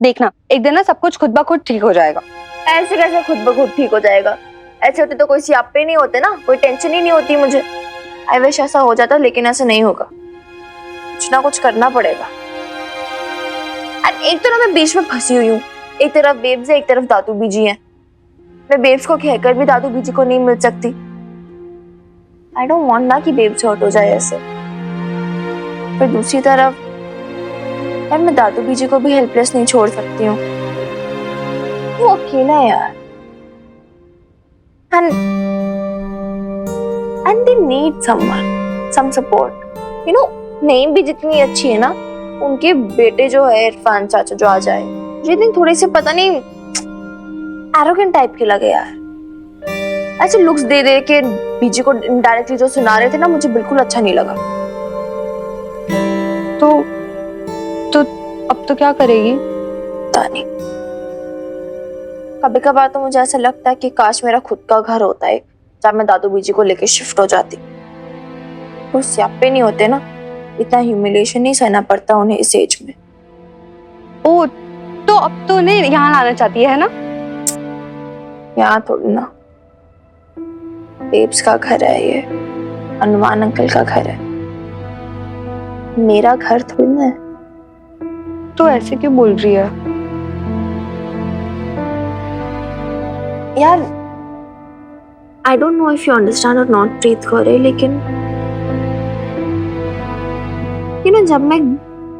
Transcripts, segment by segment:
देखना एक दिन ना सब कुछ खुद ब खुद ठीक हो जाएगा। ऐसे कैसे खुद ब खुद ठीक हो जाएगा? ऐसे होते तो कोई सियापे नहीं होते ना, कोई टेंशन ही नहीं होती मुझे। आई विश ऐसा हो जाता, लेकिन ऐसा नहीं होगा। कुछ ना कुछ करना पड़ेगा। एक तरफ मैं बीच में फंसी हुई हूँ, एक तरफ बेब्स है, एक तरफ दादू बीजी है। मैं बेब्स को कहकर भी दादू बीजी को नहीं मिल सकती। आई डोंट वांट ना कि बेब्स हर्ट हो जाए ऐसे। फिर दूसरी तरफ यार मैं दादू बीजी को भी हेल्पलेस नहीं छोड़ सकती हूँ। वो अकेला है यार। And they need someone, some support. You know, Naeem भी जितनी अच्छी है ना, उनके बेटे जो है इरफान चाचा जो आ जाए, मुझे दिन थोड़े से पता नहीं एरोगेंट टाइप के लगे यार। ऐसे लुक्स दे दे के बीजी को इनडायरेक्टली जो सुना रहे थे ना, मुझे बिल्कुल अच्छा नहीं लगा। तो अब तो क्या करेगी? पता नहीं। कभी कभार तो मुझे ऐसा लगता है कि काश मेरा खुद का घर होता है, जब मैं दादू बीजी को लेके शिफ्ट हो जाती। वो स्यापे नहीं होते ना, इतना ह्यूमिलिएशन नहीं सहना पड़ता उन्हें इस एज में। ओ, तो अब तो उन्हें यहाँ लाना चाहती है ना? यहाँ थोड़ी ना, बेब्स का घर है ये, हनुमान अंकल का घर है, मेरा घर थोड़ी ना है। तो ऐसे क्यों बोल रही है यार? I don't know if you understand और नॉट प्रीत करे, लेकिन जब मैं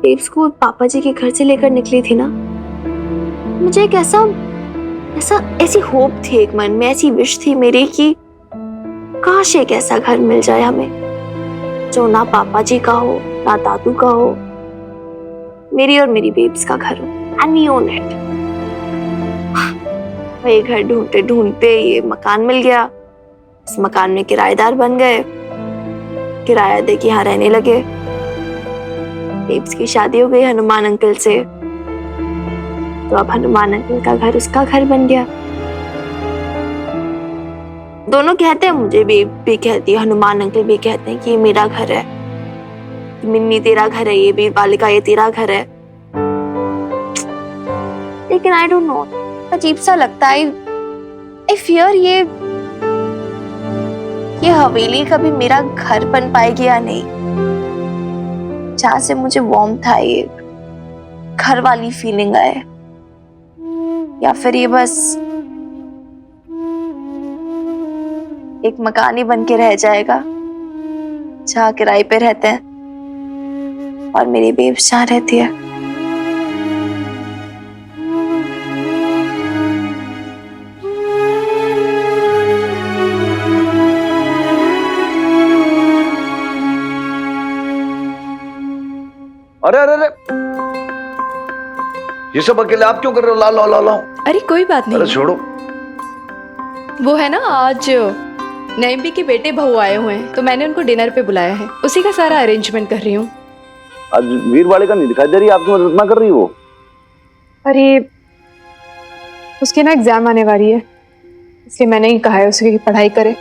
बेब्स को पापा जी के घर से लेकर निकली थी ना, मुझे एक ऐसी होप थी एक मन में, ऐसी विश थी मेरी कि काश एक ऐसा घर मिल जाए हमें जो ना पापा जी का हो ना दादू का हो, मेरी और मेरी बेब्स का घर हो। And we own it. ये घर ढूंढते ढूंढते ये मकान मिल गया। इस मकान में किराएदार बन गए, किराया दे के यहाँ रहने लगे। बेब्स की शादी हो गई हनुमान अंकल से, तो अब हनुमान अंकल का घर उसका घर बन गया। दोनों कहते हैं, मुझे बेब भी कहती है, हनुमान अंकल भी कहते हैं कि ये मेरा घर है, मिन्नी तेरा घर है, ये भी बालिका ये तेरा घर है। लेकिन आई डोंट नो, अजीब सा लगता है। आई फियर ये हवेली कभी मेरा घर बन पाएगी या नहीं, जहां से मुझे वार्मथ आए, ये घर वाली फीलिंग आए, या फिर ये बस एक मकान ही बन के रह जाएगा जहाँ किराए पे रहते हैं और मेरी बेब्स जहाँ रहती है। अरे अरे अरे, ये सब अकेले आप क्यों कर रहे हो? लाओ लाओ लाओ लाओ। अरे कोई बात नहीं। अरे छोड़ो। वो है ना, आज नईम के बेटे बहू आए हुए हैं, तो मैंने उनको डिनर पे बुलाया है, उसी का सारा अरेंजमेंट कर रही हूँ। आज वीर बालिका नहीं दिखाई दे रही, आपकी मदद ना कर रही वो? अरे उसके ना एग्जाम आने वाली है, इसलिए मैंने ही कहा है उसे कि पढ़ाई करे।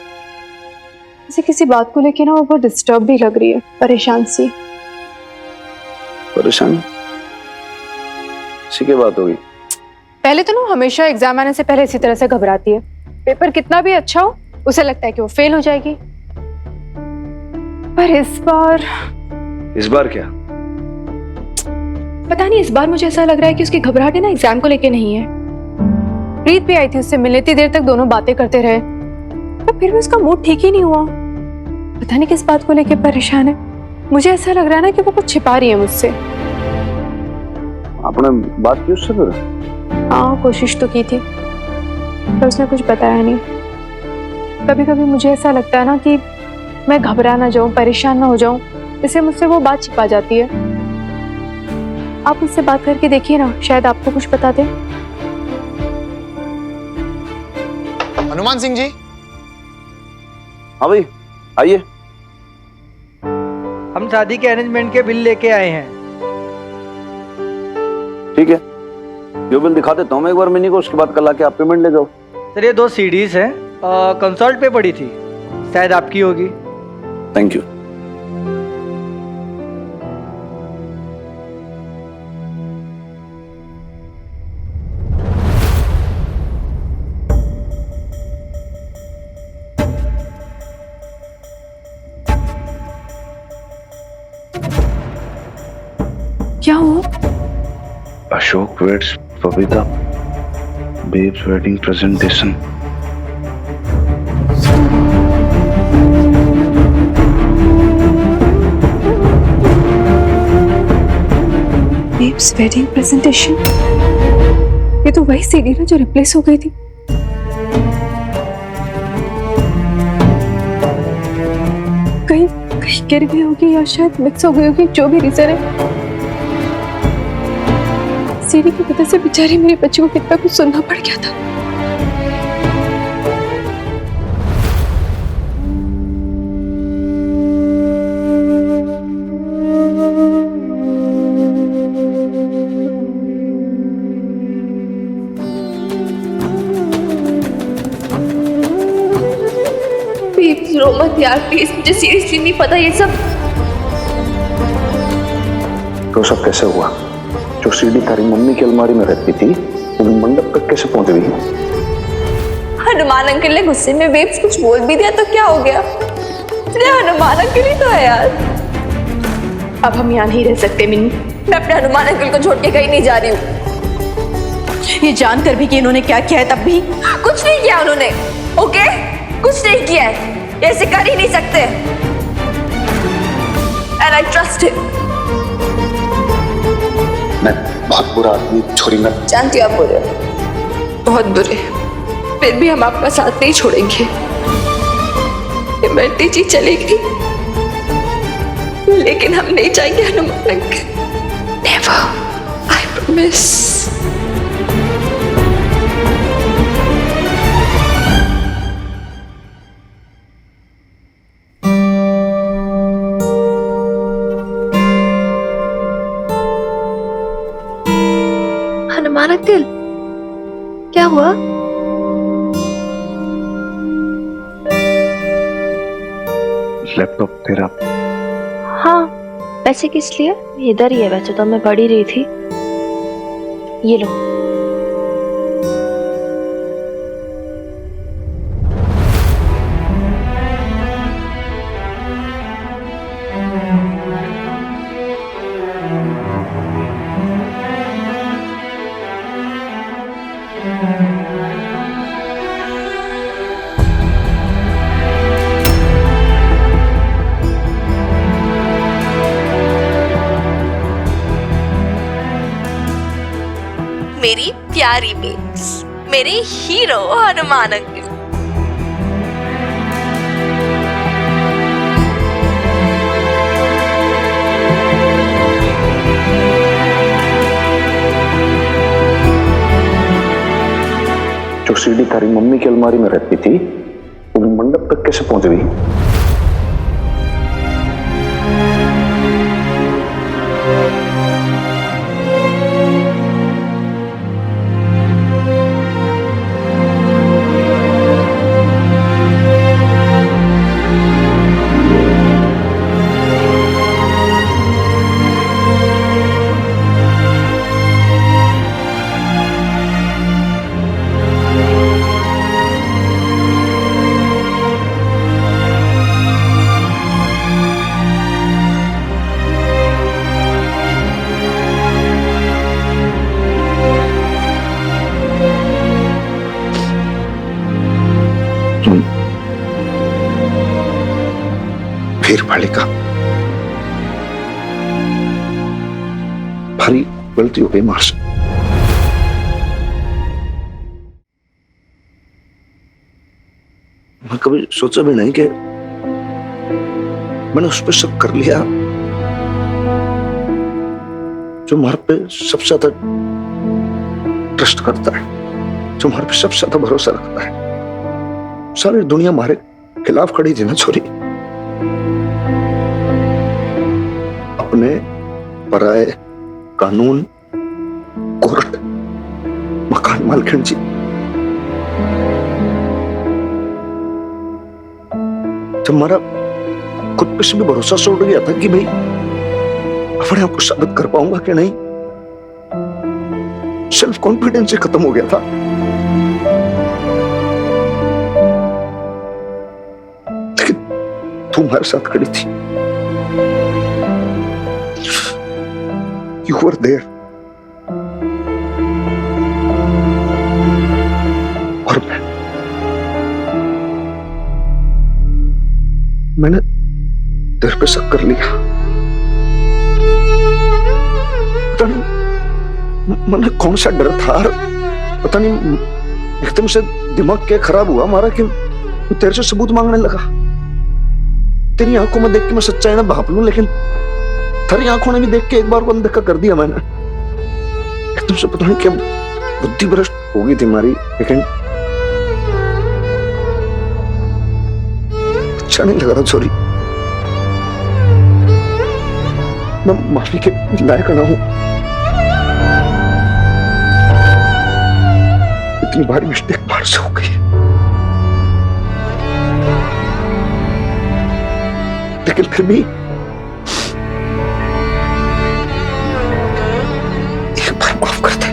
उसे किसी बात को लेके ना वो बहुत डिस्टर्ब भी लग रही है, परेशान सी। परेशान? इसी की बात होगी। पहले तो ना हमेशा एग्जाम आने से पहले इसी तरह से घबराती है। पेपर कितना भी अच्छा हो, उसे लगता है कि वो फेल हो जाएगी। पर इस बार क्या? पता नहीं, इस बार मुझे ऐसा लग रहा है कि उसकी घबराहट है ना एग्जाम को लेके नहीं है। प्रीत भी आई थी उससे मिलने, इतनी देर तक दोनों बातें करते रहे, पर फिर भी उसका मूड ठीक ही नहीं हुआ। पता नहीं किस बात को लेके परेशान है। मुझे ऐसा लग रहा है ना कि वो कुछ छिपा रही है मुझसे। आपने बात की उससे फिर? हाँ, कोशिश तो की थी, पर उसने कुछ बताया नहीं। कभी कभी मुझे ऐसा लगता है ना कि मैं घबरा ना जाऊं, परेशान ना हो जाऊं, इससे मुझसे वो बात छिपा जाती है। आप उससे बात करके देखिए ना, शायद आपको कुछ बता दे। हनुमान सिंह जी। हाँ भाई आइए। हम शादी के अरेंजमेंट के बिल लेके आए हैं। ठीक है, जो बिल दिखा देता हूँ मैं एक बार मिनी को, उसके बाद कल आके आप पेमेंट ले जाओ। सर ये 2 सीडीज हैं, कंसल्ट पे पड़ी थी, शायद आपकी होगी। Thank you. Ashok weds Babita Babs wedding presentation. Babs wedding presentation, ये तो वही सीडी ना जो रिप्लेस हो गई थी। कहीं कहीं गिर गई होगी या शायद मिक्स हो गई होगी, जो भी रीजन है। सीडी की वजह से बेचारी मेरे बच्चे को कितना कुछ सुनना पड़ गया था। प्लीज रो मत यार, प्लीज, मुझे सीरियसली नहीं पता ये सब। तो सब कैसे हुआ? जो सीडी तारी मम्मी की अलमारी में रहती थी वो मंडप तक कैसे पहुंच गई? हनुमान अंकल ने गुस्से में बेब्स कुछ बोल भी दिया तो क्या हो गया? अरे हनुमान अंकल ही तो है यार। अब हम यहाँ नहीं रह सकते मिन्नी। मैं अपने हनुमान अंकल को छोड़ के कहीं नहीं जा रही हूँ। ये जानकर भी कि इन्होंने क्या किया है तब भी कुछ नहीं किया उन्होंने, ओके? कुछ नहीं किया है, ऐसे कर ही नहीं सकते। And I trust him. मैं बहुत बुरा आदमी, छोरी मत। जानती हो आप बुरे हो, बहुत बुरे, फिर भी हम आपका साथ नहीं छोड़ेंगे। इमरती जी चलेगी लेकिन हम नहीं जाएंगे Hanuman uncle, never, I promise. Hanuman uncle, क्या हुआ? लैपटॉप तेरा? हाँ, पैसे किस लिए? इधर ही है, वैसे तो मैं पढ़ ही रही थी। ये लो। मेरी प्यारी बेब्स, मेरे हीरो हनुमान अंकल। जो सीडी तारी मम्मी की अलमारी में रहती थी वो मंडप तक कैसे पहुंच गई? फिर बालिका, भारी गलती हो गई मार्श। मैं कभी सोचा भी नहीं कि मैंने उस पर शक कर लिया जो हमारे पे सबसे ज्यादा ट्रस्ट करता है, जो हमारे पे सबसे ज्यादा भरोसा रखता है। सारी दुनिया हमारे खिलाफ खड़ी थी ना छोरी। अपने पराए, कानून, कोर्ट, मकान मालकिन जी, जब हमारा खुद पे से भी भरोसा छोड़ गया था कि भाई अपने आप को साबित कर पाऊंगा कि नहीं, सेल्फ कॉन्फिडेंस से खत्म हो गया था। लेकिन तू हमारे साथ खड़ी थी, यू वर देयर, तेरे पे शक कर लिया। पता नहीं मन में कौन सा डर था, पता नहीं एकदम से दिमाग क्या खराब हुआ हमारा कि तेरे से सबूत मांगने लगा। तेरी आंखों में देख के मैं सच्चाई ना भाप लूं, लेकिन तेरी आंखों ने भी देख के एक बार को अनदेखा कर दिया मैंने। एकदम से पता नहीं क्या बुद्धि भ्रष्ट हो गई थी हमारी, लेकिन अच्छा नहीं लग रहा। सॉरी, मैं माफी के लायक ना हूं। इतनी बारी मिस्टेक बार से हो गई, लेकिन फिर भी एक बार माफ कर दे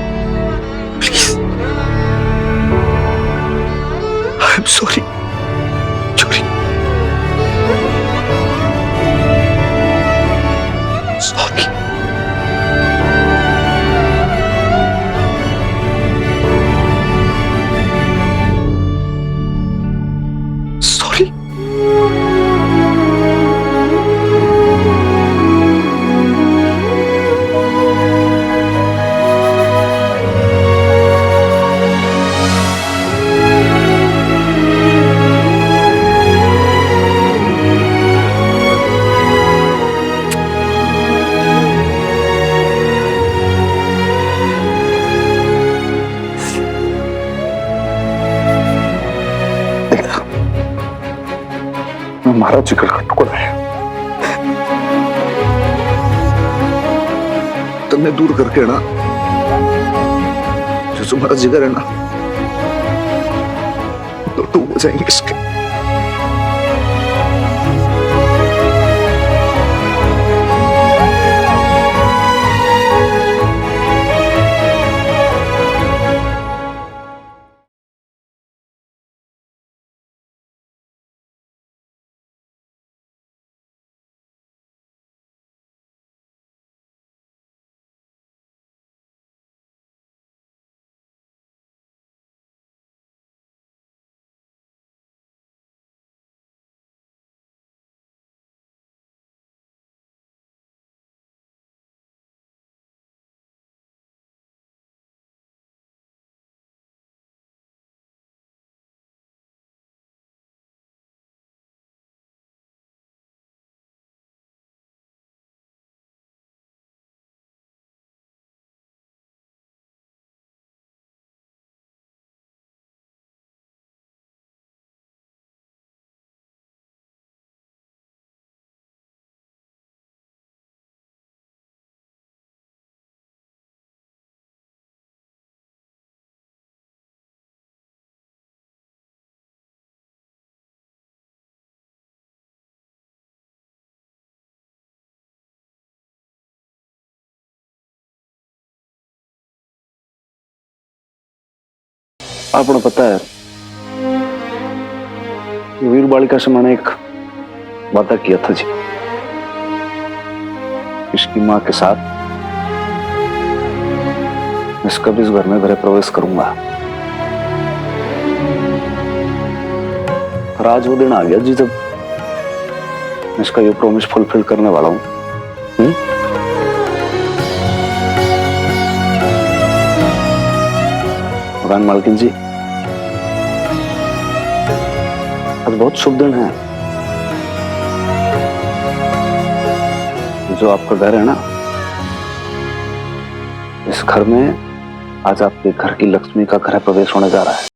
please. I am sorry. Sorry sorry. Sorry. हमारा जिगर का टुकड़ा है, तुमने दूर करके ना जो तुम्हारा जिगर है ना, तो डूब जाएंगे इसके। आपको पता है वीर बालिका से मैंने एक वादा किया था जी, इसकी मां के साथ मैं कभी इस घर में गृह प्रवेश करूंगा। और आज वो दिन आ गया जी जब मैं इसका ये प्रॉमिस फुलफिल करने वाला हूं। भगवान मालकिन जी, आज बहुत शुभ दिन है। जो आपका घर है ना, इस घर में आज आपके घर की लक्ष्मी का गृह प्रवेश होने जा रहा है।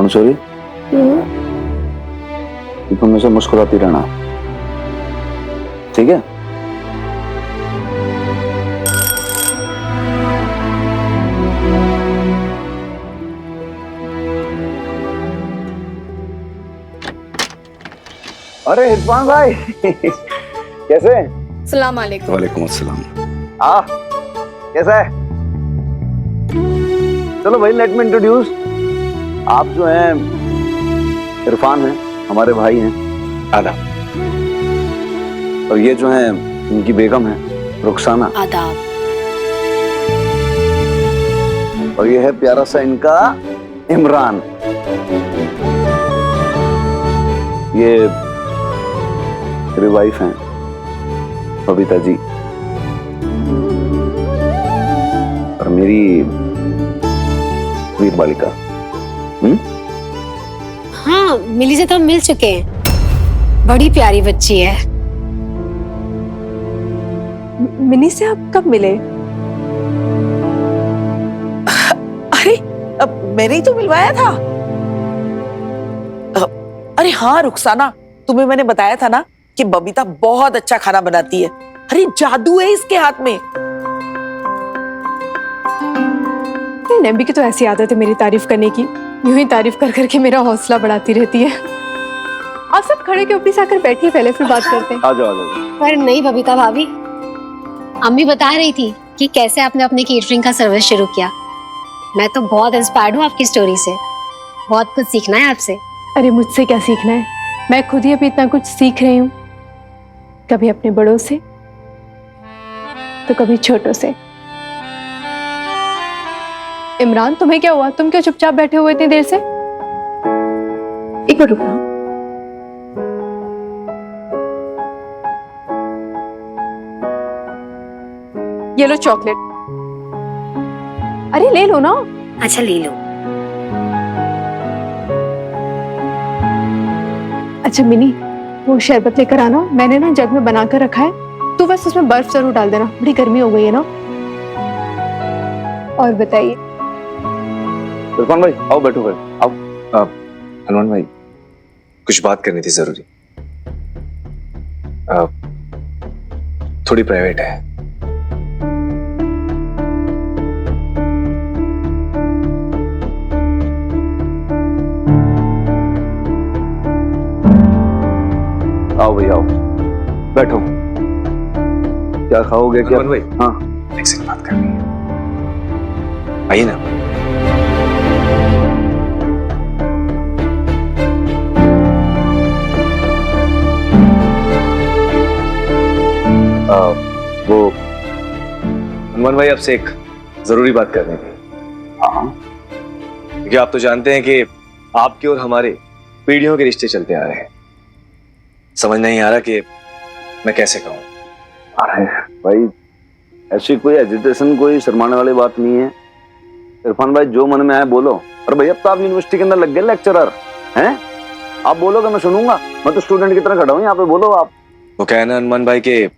मंसूरी, तुम हमेशा मुस्कुराती रहना, ठीक है? अरे इरफान भाई कैसे हैं? सलाम अलैकुम। वालेकुम अस्सलाम। कैसा है? चलो भाई, लेट मी इंट्रोड्यूस। आप जो हैं इरफान हैं, हमारे भाई हैं। आदाब। और ये जो हैं इनकी बेगम है रुखसाना। आदाब। और ये है प्यारा सा इनका इमरान। ये मेरी वाइफ हैं बबीता जी, और मेरी वीर बालिका। हाँ, मिली से तो हम मिल चुके हैं। बड़ी प्यारी बच्ची है। मिनी से आप कब मिले? अरे अब मैंने ही तो मिलवाया था। अरे हाँ रुखसाना, तुम्हें मैंने बताया था ना कि बबीता बहुत अच्छा खाना बनाती है। अरे जादू है इसके हाथ में। नबी की तो ऐसी आदत है मेरी तारीफ करने की, यूं ही तारीफ कर करके मेरा हौसला बढ़ाती रहती है। आप सब खड़े के ऊपर से आकर बैठिए, पहले फिर बात करते हैं। आ जाओ। पर नहीं बबीता भाभी, अम्मी बता रही थी कि कैसे आपने अपने केटरिंग का सर्विस शुरू किया। मैं तो बहुत इंस्पायर्ड हूँ आपकी स्टोरी से। बहुत कुछ सीखना है आपसे। अरे मुझसे क्या सीखना है, मैं खुद ही अभी इतना कुछ सीख रही हूँ, कभी अपने बड़ों से तो कभी छोटों से। इमरान, तुम्हें क्या हुआ? तुम क्यों चुपचाप बैठे हुए इतनी देर से? एक मिनट रुको। ये लो चॉकलेट। अरे ले लो ना। अच्छा ले लो। अच्छा मिनी, वो शरबत लेकर आना, मैंने ना जग में बनाकर रखा है, तो बस उसमें बर्फ जरूर डाल देना, बड़ी गर्मी हो गई है ना। और बताइए। इरफान भाई आओ, बैठो भाई आओ। हनुमान भाई, कुछ बात करनी थी जरूरी, थोड़ी प्राइवेट है। आओ भाई आओ, बैठो। क्या खाओगे? क्या? हनुमान भाई, हाँ एक सेकंड बात करनी है, आइए ना। वो हनुमान भाई, आपसे एक जरूरी बात करनी थी। हाँ, क्योंकि आप तो जानते हैं कि आपके और हमारे पीढ़ियों के रिश्ते चलते आ रहे हैं। समझ नहीं आ रहा कि मैं कैसे कहूँ। अरे भाई, ऐसी कोई एजिटेशन, कोई शर्माने वाली बात नहीं है। इरफान भाई, जो मन में आए बोलो। और भाई अब तो आप यूनिवर्सिटी के अंदर लग गए लेक्चरर हैं, आप बोलोगे मैं सुनूंगा। मैं तो स्टूडेंट की तरह खड़ा हूँ यहाँ पे, बोलो आप। वो कहना हनुमान भाई के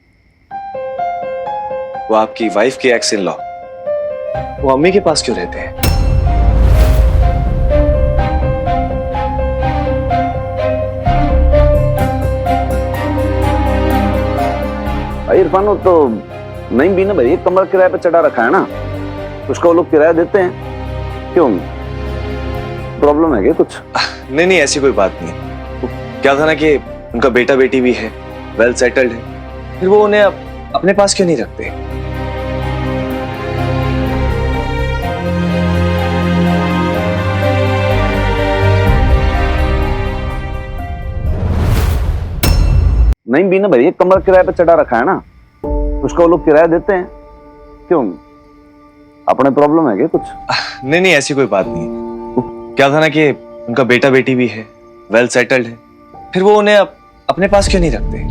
वो आपकी वाइफ के एक्स इन लॉ वो अम्मी के पास क्यों रहते हैं? भाई इरफान, वो तो नहीं भी ना भाई, एक कमरा किराए पे चढ़ा रखा है ना, उसका वो लोग किराया देते हैं। क्यों, प्रॉब्लम है क्या कुछ? नहीं नहीं, ऐसी कोई बात नहीं। वो क्या था ना कि उनका बेटा बेटी भी है, वेल सेटल्ड है, फिर वो उन्हें अपने पास क्यों नहीं रखते? नहीं भी ना भाई, एक कमरा किराए पे चढ़ा रखा है ना, उसका वो लोग किराया देते हैं। क्यों, अपने प्रॉब्लम है क्या कुछ? नहीं नहीं, ऐसी कोई बात नहीं। वो क्या था ना कि उनका बेटा बेटी भी है, वेल सेटल्ड है, फिर वो उन्हें अपने पास क्यों नहीं रखते?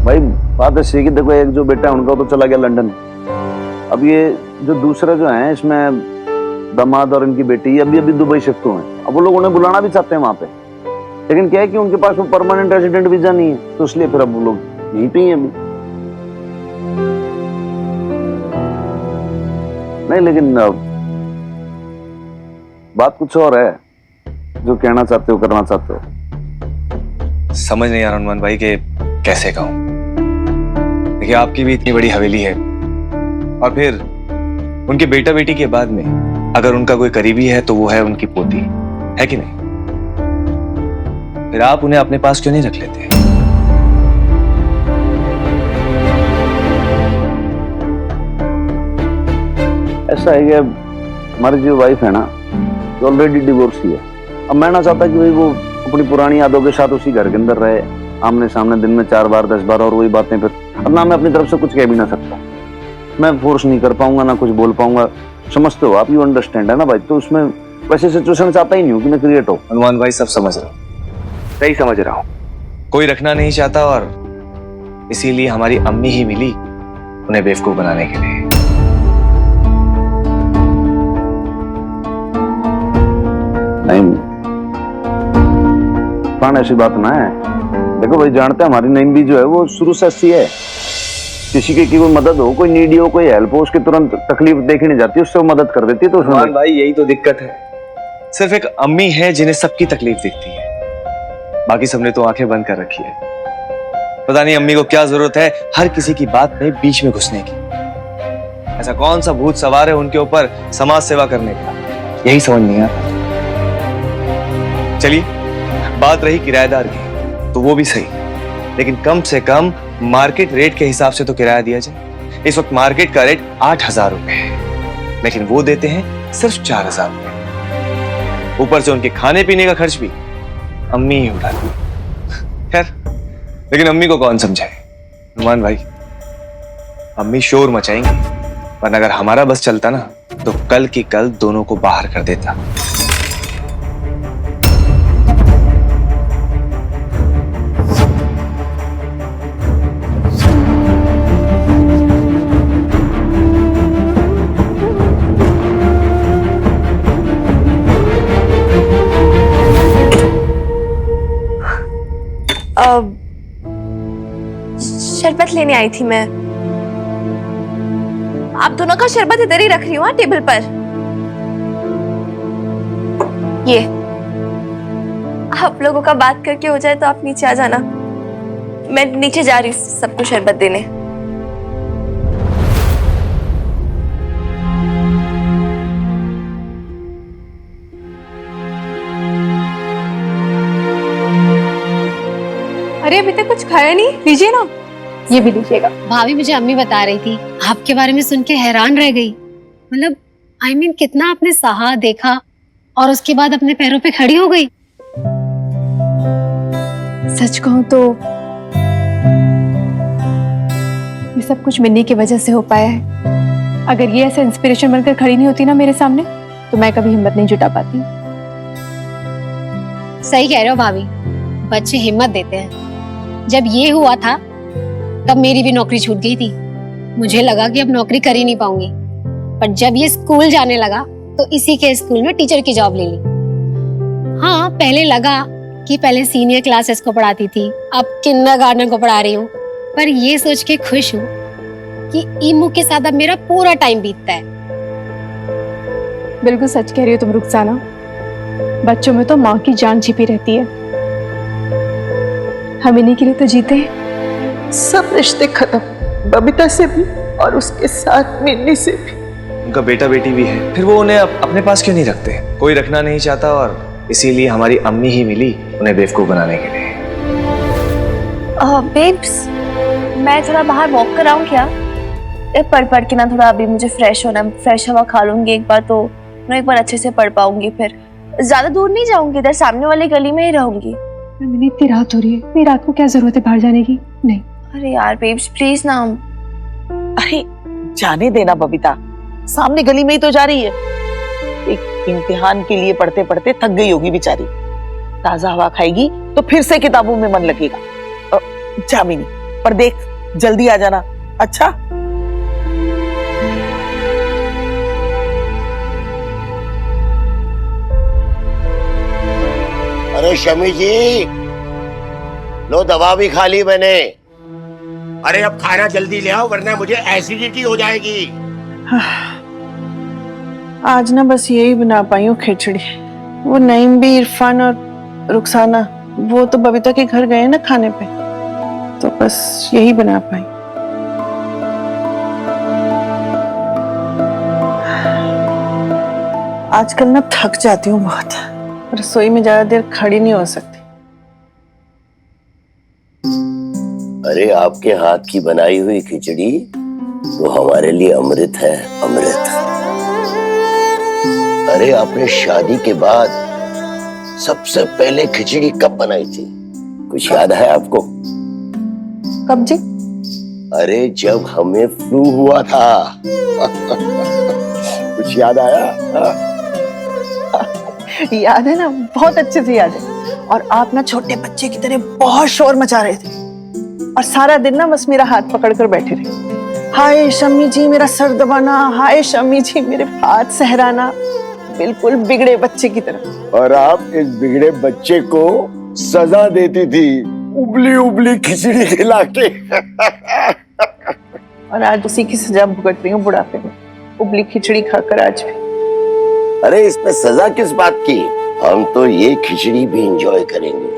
भाई बात ऐसी है कि देखो, एक जो बेटा है उनका तो चला गया लंदन। अब ये जो दूसरे जो हैं, इसमें दामाद और इनकी बेटी अभी अभी दुबई शिफ्ट हुए हैं। अब वो लोग उन्हें बुलाना भी चाहते हैं वहां पे, लेकिन क्या है कि उनके पास वो परमानेंट रेजिडेंट वीजा नहीं है, तो इसलिए फिर अब वो लोग यहीं पे ही हैं अभी। नहीं लेकिन बात कुछ और है। जो कहना चाहते हो करना चाहते हो। समझ नहीं आ रहा हनुमान भाई कि कैसे कहूं। देखिए आपकी भी इतनी बड़ी हवेली है और फिर उनके बेटा बेटी के बाद में अगर उनका कोई करीबी है तो वो है उनकी पोती, है कि नहीं? फिर आप उन्हें अपने पास क्यों नहीं रख लेते? ऐसा है कि हमारी जो वाइफ है ना, जो ऑलरेडी डिवोर्स ही है। अब मैं ना चाहता कि भाई वो अपनी पुरानी यादों के साथ उसी घर के अंदर रहे, आमने सामने दिन में 4 बार 10 बार और वही बातें। फिर अब ना मैं अपनी तरफ से कुछ कह भी ना सकता, मैं फोर्स नहीं कर पाऊंगा, ना कुछ बोल पाऊंगा। समझते हो आप, यू अंडरस्टैंड है ना भाई? तो उसमें वैसे सिचुएशन चाहता ही नहीं हूँ कि मैं क्रिएट हो। हनुमान भाई सब समझ रहा हूँ, सही समझ रहा हूँ। कोई रखना नहीं चाहता और इसीलिए हमारी अम्मी ही मिली उन्हें बेवकूफ बनाने के लिए। नहीं पान, ऐसी बात ना है। देखो भाई, जानते हैं हमारी नईम भी जो है वो शुरू से अच्छी है। किसी की कोई मदद हो, कोई नीडी हो, कोई हेल्प हो, उसकी तुरंत तकलीफ देखी नहीं जाती, उससे वो मदद कर देती है। तो हनुमान भाई यही तो दिक्कत है, सिर्फ एक अम्मी है जिन्हें सबकी तकलीफ दिखती है, बाकी सबने तो आंखें बंद कर रखी है। पता नहीं अम्मी को क्या जरूरत है हर किसी की बात में बीच में घुसने की। ऐसा कौन सा भूत सवार है उनके ऊपर समाज सेवा करने का, यही समझ नहीं आता। चलिए बात रही किराएदार की, तो वो भी सही, लेकिन कम से कम मार्केट रेट के हिसाब से तो किराया दिया जाए। इस वक्त मार्केट का रेट 8,000 रुपए है, लेकिन वो देते हैं सिर्फ 4,000 रुपए। ऊपर से उनके खाने पीने का खर्च भी अम्मी ही उठाती है। खैर, लेकिन अम्मी को कौन समझाए? हनुमान भाई, अम्मी शोर मचाएंगी, वरना अगर हमारा बस चलता ना तो कल की कल दोनों को बाहर कर देता। शरबत लेने आई थी मैं। आप दोनों का शरबत इधर ही रख रही हूँ टेबल पर। ये आप लोगों का बात करके हो जाए तो आप नीचे आ जाना, मैं नीचे जा रही हूँ सबको शरबत देने। अरे अभी तक कुछ खाया नहीं, लीजिए ना, ये भी लीजिएगा। भाभी मुझे अम्मी बता रही थी, आपके बारे में सुन के हैरान रह गई। मतलब I mean, कितना आपने सहा देखा और उसके बाद अपने पैरों पे खड़ी हो गई। सच कहूं तो ये सब कुछ मिन्नी की वजह से हो पाया है। अगर ये ऐसे इंस्पिरेशन बनकर खड़ी नहीं होती ना मेरे सामने, तो मैं कभी हिम्मत नहीं जुटा पाती। सही कह रहे हो भाभी, बच्चे हिम्मत देते हैं। जब ये हुआ था तब मेरी भी नौकरी छूट गई थी। मुझे लगा कि अब नौकरी कर ही नहीं पाऊंगी, पर जब ये स्कूल जाने लगा तो इसी के स्कूल में टीचर की जॉब ले ली। हाँ, पहले लगा कि पहले सीनियर क्लासेस को पढ़ाती थी, अब किंडरगार्टन को पढ़ा रही हूँ, पर ये सोच के खुश हूँ कि ईमू के साथ अब मेरा पूरा टाइम बीतता है। बिल्कुल सच कह रही हो तुम रुखसाना, बच्चों में तो माँ की जान छिपी रहती है। हम इन्हीं के लिए तो जीते हैं। सब रिश्ते खत्म, बबीता से भी और उसके साथ मिन्नी से भी। उनका बेटा बेटी भी है, फिर वो उन्हें अपने पास क्यों नहीं रखते? कोई रखना नहीं चाहता और इसीलिए हमारी अम्मी ही मिली उन्हें बेवकूफ बनाने के लिए। बेब्स, मैं थोड़ा बाहर वॉक कर आऊँ क्या? पढ़ के ना थोड़ा अभी मुझे फ्रेश होना, फ्रेश हवा खा लूंगी एक बार तो मैं एक बार अच्छे से पढ़ पाऊंगी। फिर ज्यादा दूर नहीं जाऊंगी, इधर सामने वाली गली में ही रहूंगी। मैंने इतनी रात हो रही है, इतनी रात को क्या जरूरत है बाहर जाने की? नहीं। अरे यार बेब्स प्लीज ना। अरे जाने देना बबीता, सामने गली में ही तो जा रही है। एक इम्तिहान के लिए पढ़ते पढ़ते थक गई होगी बेचारी, ताजा हवा खाएगी तो फिर से किताबों में मन लगेगा। जामिनी, पर देख जल्दी आ जाना। अच्छा अरे शमी जी, लो दवा भी खा ली मैंने। अरे अब खाना जल्दी ले आओ वरना मुझे एसिडिटी हो जाएगी। आज ना बस यही बना पाई हूँ खिचड़ी। वो नईम भी, इरफान और रुखसाना वो तो बबीता के घर गए ना खाने पे, तो बस यही बना पाई। आजकल ना थक जाती हूँ बहुत, रसोई में ज्यादा देर खड़ी नहीं हो सकती। अरे आपके हाथ की बनाई हुई खिचड़ी तो हमारे लिए अमृत है, अमृत। अरे आपने शादी के बाद सबसे पहले खिचड़ी कब बनाई थी, कुछ याद है आपको? कब जी? अरे जब हमें फ्लू हुआ था। कुछ याद आया? याद है ना, बहुत अच्छे से याद है। और आप ना छोटे बच्चे की तरह बहुत शोर मचा रहे थे और सारा दिन ना बस मेरा हाथ पकड़कर बैठे रहे। हाय शम्मी जी मेरा सर दबाना, हाय शम्मी जी मेरे हाथ सहराना, बिल्कुल बिगड़े बच्चे की तरह। और आप इस बिगड़े बच्चे को सजा देती थी, उबली उबली खिचड़ी खिला के। और आज उसी की सजा भुगत रही हूँ बुढ़ापे में, उबली खिचड़ी खाकर आज भी। अरे इसमें सजा किस बात की, हम तो ये खिचड़ी भी एंजॉय करेंगे।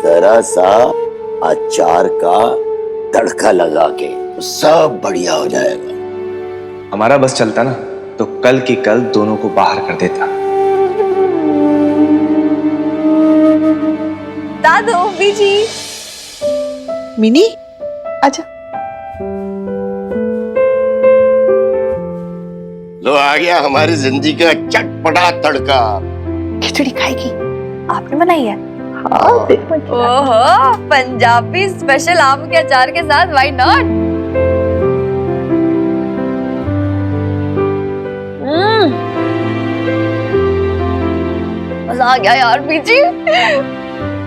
जरा सा अचार का तड़का लगा के तो सब बढ़िया हो जाएगा। हमारा बस चलता ना तो कल की कल दोनों को बाहर कर देता। दादू बीजी। मिनी आजा। लो आ गया हमारी जिंदगी का चटपटा तड़का। खिचड़ी खाएगी? आपने बनाई है? हाँ देखो। ओहो, पंजाबी स्पेशल आम के अचार के साथ, व्हाई नॉट? मजा आ गया यार बीजी।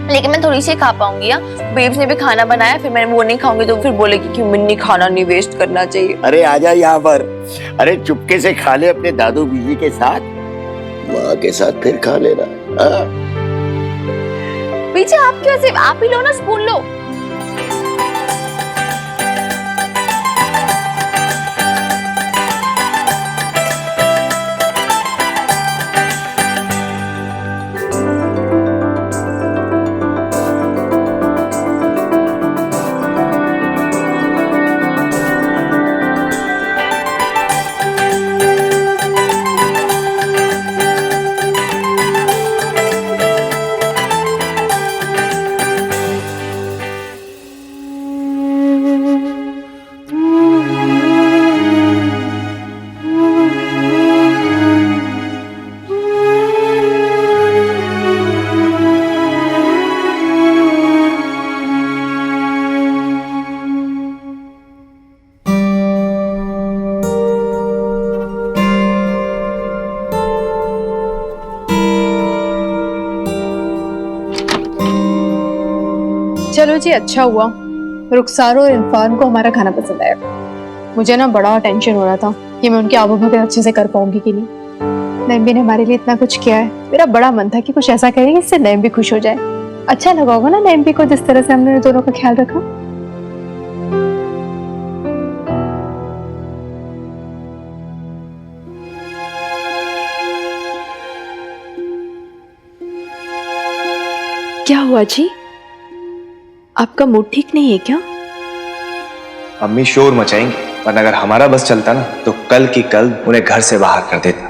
लेकिन मैं थोड़ी सी खा पाऊंगी। यार बेब्स ने भी खाना बनाया, फिर मैं वो नहीं खाऊंगी तो फिर बोलेगी कि मिन्नी खाना नहीं वेस्ट करना चाहिए। अरे आजा यहाँ पर। अरे चुपके से खा ले अपने दादू बीजी के साथ, माँ के साथ फिर खा लेना। पीछे आप क्यों ऐसे, आप ही लो ना, स्पून लो। चलो जी, अच्छा हुआ रुखसार और इरफान को हमारा खाना पसंद आया। मुझे ना बड़ा टेंशन हो रहा था कि मैं उनके आबू भगत अच्छे से कर पाऊंगी कि नहीं। नईम ने हमारे लिए इतना कुछ किया है, मेरा बड़ा मन था कि कुछ ऐसा करें जिससे नईम भी खुश हो जाए। अच्छा लगा होगा ना नईम भी को जिस तरह से हमने दोनों का ख्याल रखा। क्या हुआ जी, आपका मूड ठीक नहीं है क्या? अम्मी शोर मचाएंगी, वरना अगर हमारा बस चलता ना तो कल की कल उन्हें घर से बाहर कर देता।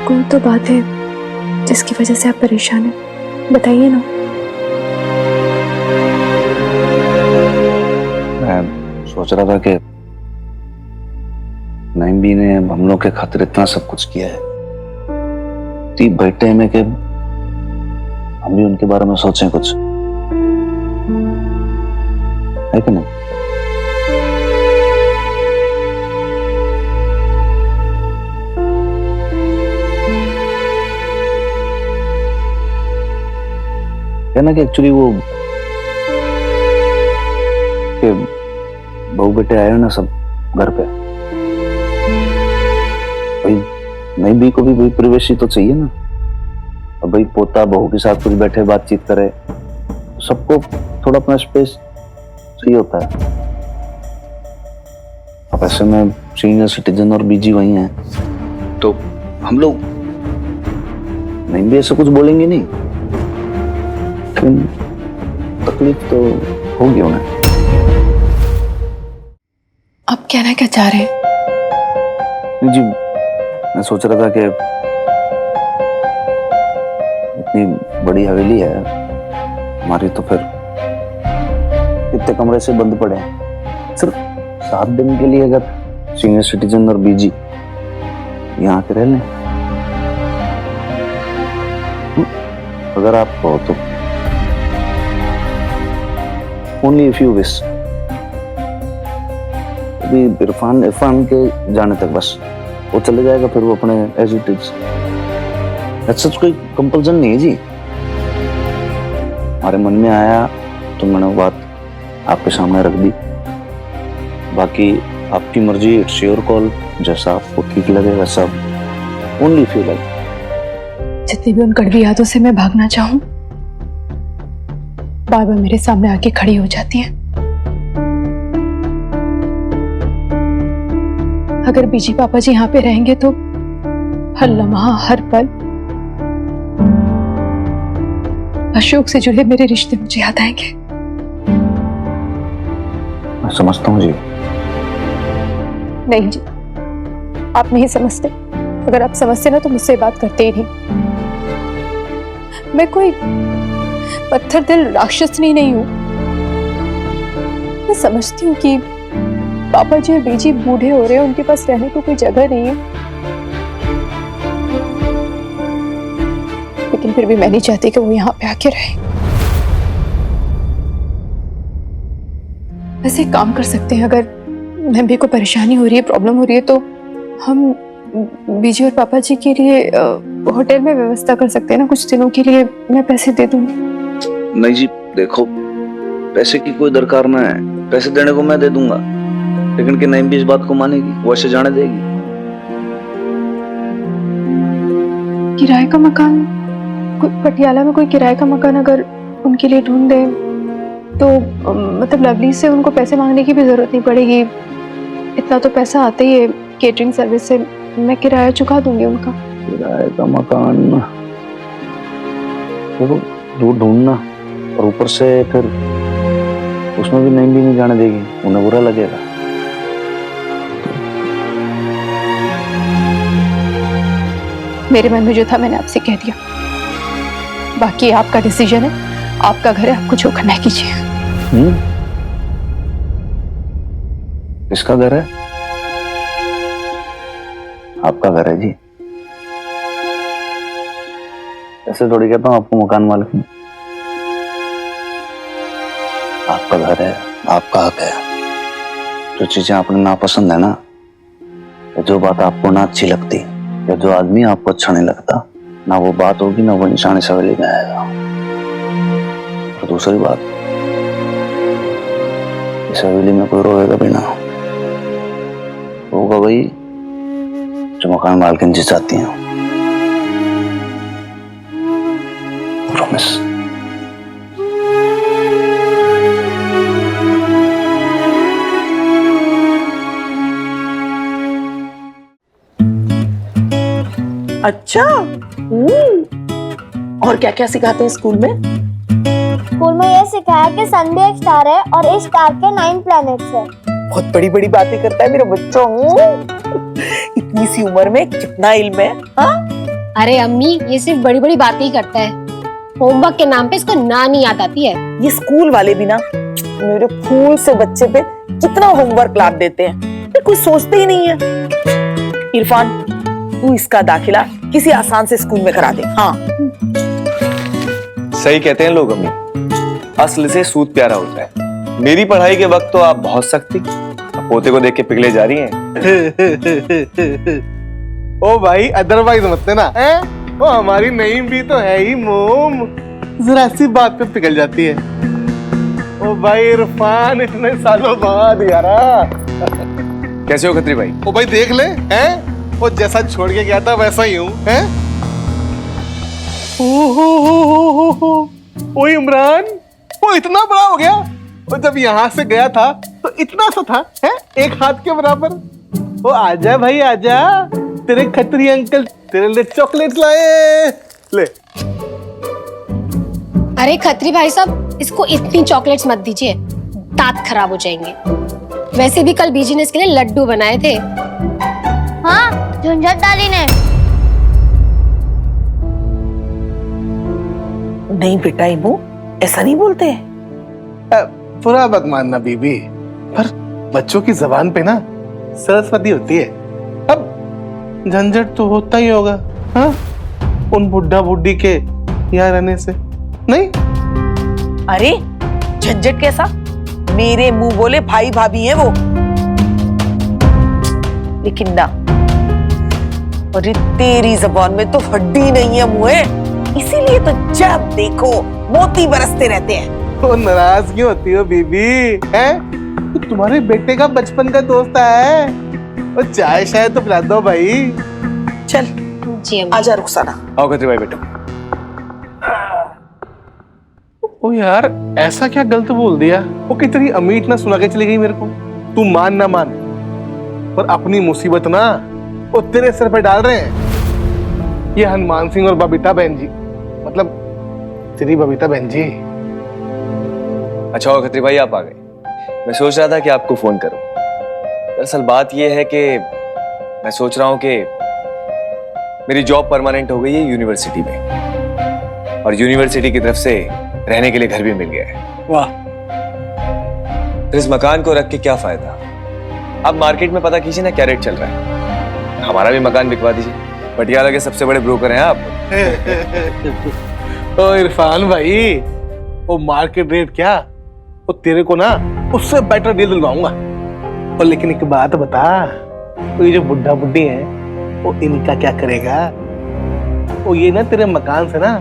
कोई तो बात है जिसकी वजह से आप परेशान हैं, बताइए ना। मैं सोच रहा था कि नईम भी ने हम लोग के खातिर इतना सब कुछ किया है, बैठे में कि हम भी उनके बारे में सोचें कुछ, है कि नहीं? है ना कि एक्चुअली वो कि बहू बेटे आए हो ना सब घर पे, भाई नई भी को भी वही परिवेशी तो चाहिए ना। और भाई पोता बहू के साथ कुछ बैठे बातचीत करे, सबको थोड़ा अपना स्पेस चाहिए होता है। अब ऐसे में सीनियर सिटीजन और बीजी वही हैं, तो हम लोग नहीं भी ऐसा कुछ बोलेंगे नहीं, लेकिन तकलीफ तो होगी उन्हें। आप कहना क्या चाह रहे हैं? नहीं जी, मैं सोच रहा था कि इतनी बड़ी हवेली है हमारी, तो फिर कितने कमरे से बंद पड़े हैं, सिर्फ 7 दिन के लिए अगर सीनियर सिटीजन और बीजी यहाँ आके रह लें, अगर आप कहो तो। Only if you wish. अभी इरफान के जाने तक बस वो चले जाएगा, फिर वो अपने एज इट इज। ऐसा कोई कंपल्सन नहीं है जी, हमारे मन में आया तो मैंने वो बात आपके सामने रख दी। बाकी आपकी मर्जी, इट्स योर कॉल, जैसा आपको ठीक लगे वैसा। ओनली फील लाइक जितनी भी उन कड़वी यादों से मैं भागना चाहूं, बार बार मेरे सामने आके खड़ी हो जाती हैं। अगर बीजी पापा जी यहाँ पे रहेंगे तो हर लम्हा, हर पल अशोक से जुड़े मेरे रिश्ते मुझे याद आएंगे। मैं समझता हूँ जी। नहीं जी, आप नहीं समझते। अगर आप समझते ना तो मुझसे बात करते ही नहीं। मैं कोई पत्थर दिल राक्षसनी नहीं हूं। मैं समझती हूँ कि पापा जी और बीजी बूढ़े हो रहे हैं, उनके पास रहने को कोई जगह नहीं है, लेकिन फिर भी मैं नहीं चाहती कि वो यहाँ पे आके रहे। वैसे एक काम कर सकते हैं, अगर नंबी को परेशानी हो रही है, प्रॉब्लम हो रही है, तो हम बीजी और पापा जी के लिए होटल में व्यवस्था कर सकते हैं ना, कुछ दिनों के लिए। मैं पैसे दे दूंगी। नहीं जी, देखो पैसे की कोई दरकार ना है, पैसे देने को मैं दे दूंगा, लेकिन कि नहीं भी इस बात को मानेगी, वो ऐसे जाने देगी। किराए का मकान, पटियाला में कोई किराए का मकान अगर उनके लिए ढूंढ दे तो मतलब लवली से उनको पैसे मांगने की भी जरूरत नहीं पड़ेगी। इतना तो पैसा आता ही है केटरिंग सर्विस से, मैं किराया चुका दूंगी उनका। किराए का मकान देखो दूर ढूंढना, और ऊपर से फिर उसमें भी नहीं जाने देगी, उन्हें बुरा लगेगा। मेरे मन में जो था मैंने आपसे कह दिया, बाकी आपका डिसीजन है, आपका घर है, आपको जो करना है कीजिए। किसका घर है? आपका घर है जी। ऐसे थोड़ी कहता हूँ आपको मकान मालिक हूँ। आपका घर है, आपका हक है। जो चीजें आपने नापसंद है ना, या जो बात आपको ना अच्छी लगती, या जो आदमी आपको अच्छा नहीं लगता, ना वो बात होगी, ना वो इंसान इस हवेली में आएगा। और दूसरी बात, इस हवेली में कोई रोएगा भी ना, होगा वही जो मकान मालकिन जी चाहती हैं। प्रॉमिस। अच्छा, और क्या क्या सिखाते हैं स्कूल में? स्कूल में ये सिखाया कि सन भी एक स्टार है और इस स्टार के 9 प्लैनेट्स हैं। बहुत बड़ी बड़ी बातें करता है मेरा बच्चा। इतनी सी उम्र में कितना इल्म है। हाँ? अरे अम्मी, ये सिर्फ बड़ी बड़ी बातें ही करता है, होमवर्क के नाम पे इसको ना नहीं याद आती है। ये स्कूल वाले भी ना मेरे फूल से बच्चे पे कितना होमवर्क लाद देते हैं, ये कुछ सोचते ही नहीं है। इरफान, तू इसका दाखिला किसी आसान से स्कूल में करा दे। हाँ सही कहते हैं लोग अम्मी, असल से सूद प्यारा होता है। मेरी पढ़ाई के वक्त तो आप बहुत सख्त थी, अब पोते को देख के पिघले जा रही हैं। ओ भाई अदरवाइज मत ना, वो हमारी नईम भी तो है ही मोम, जरा सी बात पे पिघल जाती है। ओ भाई इरफान, इतने सालों बाद यारा। कैसे हो खत्री भाई? ओ भाई देख ले, हैं? वो जैसा छोड़ के गया था वैसा ही हूँ, हैं? ओ इमरान, वो इतना बड़ा हो गया, वो जब यहाँ से गया था तो इतना सा था, है एक हाथ के बराबर। वो आजा भाई आजा, तेरे खत्री अंकल तेरे लिए चॉकलेट लाए, ले। अरे खत्री भाई साहब, इसको इतनी चॉकलेट्स मत दीजिए, दांत खराब हो जाएंगे। वैसे भी कल बीजी ने इसके लिए लड्डू बनाए थे। हाँ, झंझट दादी ने। नहीं बेटा इमू, ऐसा नहीं बोलते हैं। बुरा मत मानना बीबी, पर बच्चों की जबान पे ना सरस्वती होती है। अब झंझट तो होता ही होगा, हाँ, उन बुढ़ा बुढ़ी के यहाँ रहने से। नहीं अरे झंझट कैसा, मेरे मुंह बोले भाई भाभी हैं वो। लेकिन ना, अरे तेरी जबान में तो हड्डी नहीं है मुँह, इसीलिए तो जब देखो मोती बरसते रहते हैं। तो नाराज क्यों होती हो बीबी, हैं? तो तुम्हारे बेटे का बचपन का दोस्त है, वो चाय शायद तो पिला दो भाई। चल जी आजा रुखसाना। आओ खत्री भाई बेटा। ओ यार, ऐसा क्या गलत बोल दिया? वो कितनी अमीर ना सुना के चली गई मेरे को। तू मान ना मान, पर अपनी मुसीबत ना वो तेरे सर पे डाल रहे हैं ये हनुमान सिंह और बबीता बहन जी, मतलब तेरी बबीता बहन जी। अच्छा हो खत्री भाई आप आ गए। मैं सोच रहा था कि आपको फोन करूं। दरअसल बात यह है कि मैं सोच रहा हूं कि मेरी जॉब परमानेंट हो गई है यूनिवर्सिटी में, और यूनिवर्सिटी की तरफ से रहने के लिए घर भी मिल गया है। वाह। फिर इस मकान को रख के क्या फायदा? अब मार्केट में पता कीजिए ना क्या रेट चल रहा है। हमारा भी मकान बिकवा दीजिए, पटियाला के सबसे बड़े ब्रोकर हैं आप। ओ इरफान भाई, वो मार्केट रेट क्या, वो तेरे को ना उससे बेटर डील दिलवाऊंगा। और लेकिन एक बात बता, तो ये जो बुढ़ा बुढ़ी है वो इनका क्या करेगा? वो ये ना तेरे मकान से ना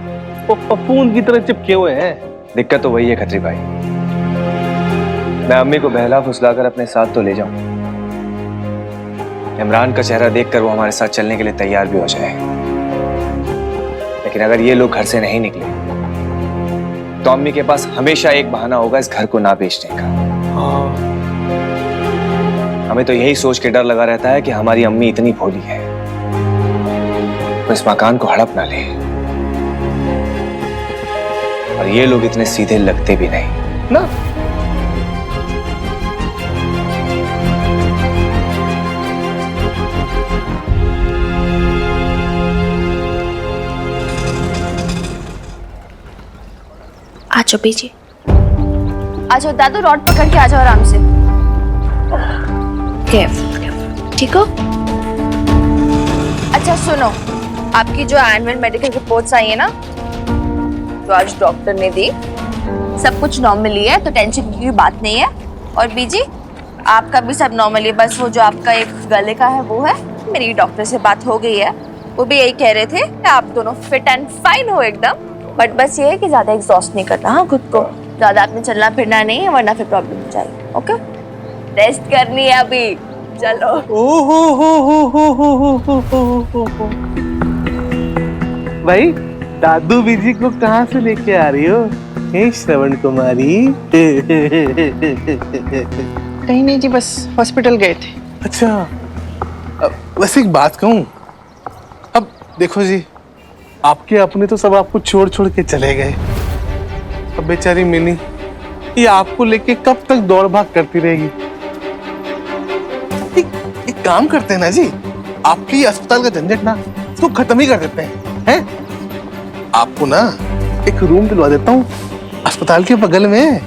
वो पपून की तरह चिपके हुए हैं। दिक्कत तो वही है खत्री भाई, मैं अम्मी को बहला फुसलाकर अपने साथ तो ले जाऊं, इमरान का चेहरा देखकर वो हमारे साथ चलने के लिए तैयार भी हो जाए। लेकिन अगर ये लोग घर से नहीं निकले तो अम्मी के पास हमेशा एक बहाना होगा इस घर को ना बेचने का। हमें तो यही सोच के डर लगा रहता है कि हमारी अम्मी इतनी भोली है तो इस मकान को हड़प ना ले, और ये लोग इतने सीधे लगते भी नहीं ना। आ जाओ बीजी। आ जाओ दादू, रॉड पकड़ के आ जाओ आराम से। ठीक हो? अच्छा सुनो, आपकी जो एनुअल मेडिकल रिपोर्ट्स आई है ना, तो आज डॉक्टर ने दी, सब कुछ नॉर्मली है, तो टेंशन की बात नहीं है। और बीजी आपका भी सब नॉर्मली है, बस वो जो आपका एक गले का है वो है। मेरी डॉक्टर से बात हो गई है, वो भी यही कह रहे थे कि आप दोनों फिट एंड फाइन हो एकदम, बट बस ये है कि ज्यादा एग्जॉस्ट नहीं करना, हाँ खुद को ज्यादा आपने चलना फिरना नहीं है, वरना फिर प्रॉब्लम हो जाएगी। ओके, रेस्ट करनी है अभी, चलो। भाई दादू बीजी को कहाँ से लेके आ रही हो? हे श्रवण कुमारी। कहीं नहीं जी, बस हॉस्पिटल गए थे। अच्छा, वैसे एक बात कहूँ, अब देखो जी, आपके अपने तो सब आपको छोड़ छोड़ के चले गए, अब बेचारी मिनी ये आपको लेके कब तक दौड़ भाग करती रहेगी? एक काम करते हैं ना जी, आपके अस्पताल का झंझट ना इसको खत्म ही कर देते हैं। आपको ना एक रूम दिलवा देता हूँ अस्पताल के बगल में,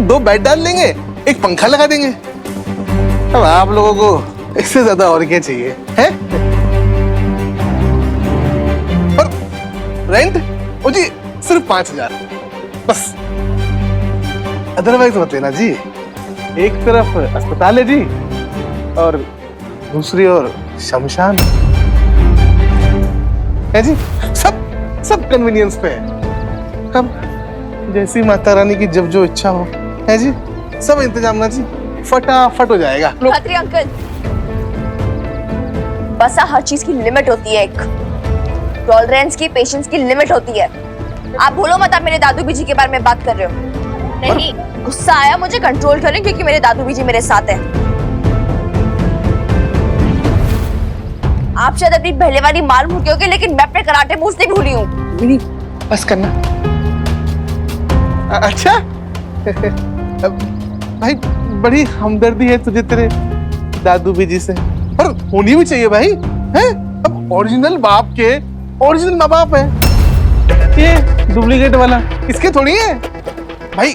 2 बेड डाल लेंगे, एक पंखा लगा देंगे। अब आप लोगों को इससे ज्यादा और क्या चाहिए है? और रेंट ओ जी सिर्फ 5,000 बस, अदरवाइज मत लेना जी। एक तरफ अस्पताल है जी और दूसरी ओर शमशान है जी। सब कन्वीनियंस पे है। अब जैसी माता रानी की जब जो इच्छा हो है जी, सब इंतजाम ना जी फटाफट हो जाएगा। खत्री अंकल, बस हर चीज की लिमिट होती है, एक टॉलरेंस की, पेशेंस की लिमिट होती है। आप भूलो मत, आप मेरे दादू बीजी के बारे में बात कर रहे हो। नहीं, गुस्सा आया, मुझे कंट्रोल करें क्योंकि मेरे दादू भी जी मेरे साथ है। आप शायद अपनी पहले वाली मार भूल गए होंगे, लेकिन मैं अपने कराटे मूव्स नहीं भूली हूँ। नहीं, बस करना। अच्छा भाई, बड़ी हमदर्दी है तुझे तेरे दादू बीजी से, पर होनी भी चाहिए भाई, हैं? अब ओरिजिनल बाप के ओरिजिनल माँ बाप है, ये डुप्लीकेट वाला इसके थोड़ी है भाई।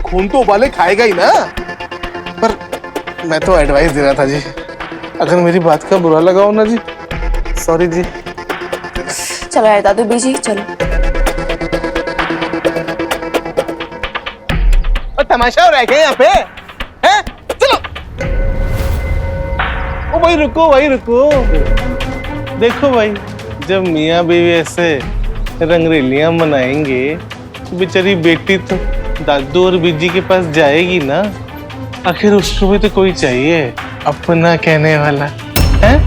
खून तो उबाले खाएगा ही ना। पर मैं तो एडवाइस दे रहा था जी, अगर मेरी बात का बुरा लगा हो ना जी, सॉरी जी। चलो यार दादू बीजी, चलो। और तमाशा हो रहा है क्या यहाँ पे, हैं? चलो। ओ भाई रुको, भाई रुको। देखो भाई, जब मियाँ बीवी ऐसे रंगरेलियां मनाएंगे तो बेचारी बेटी तो दादू और बीजी के पास जाएगी ना। आखिर उसको भी तो कोई चाहिए अपना कहने वाला, हैं?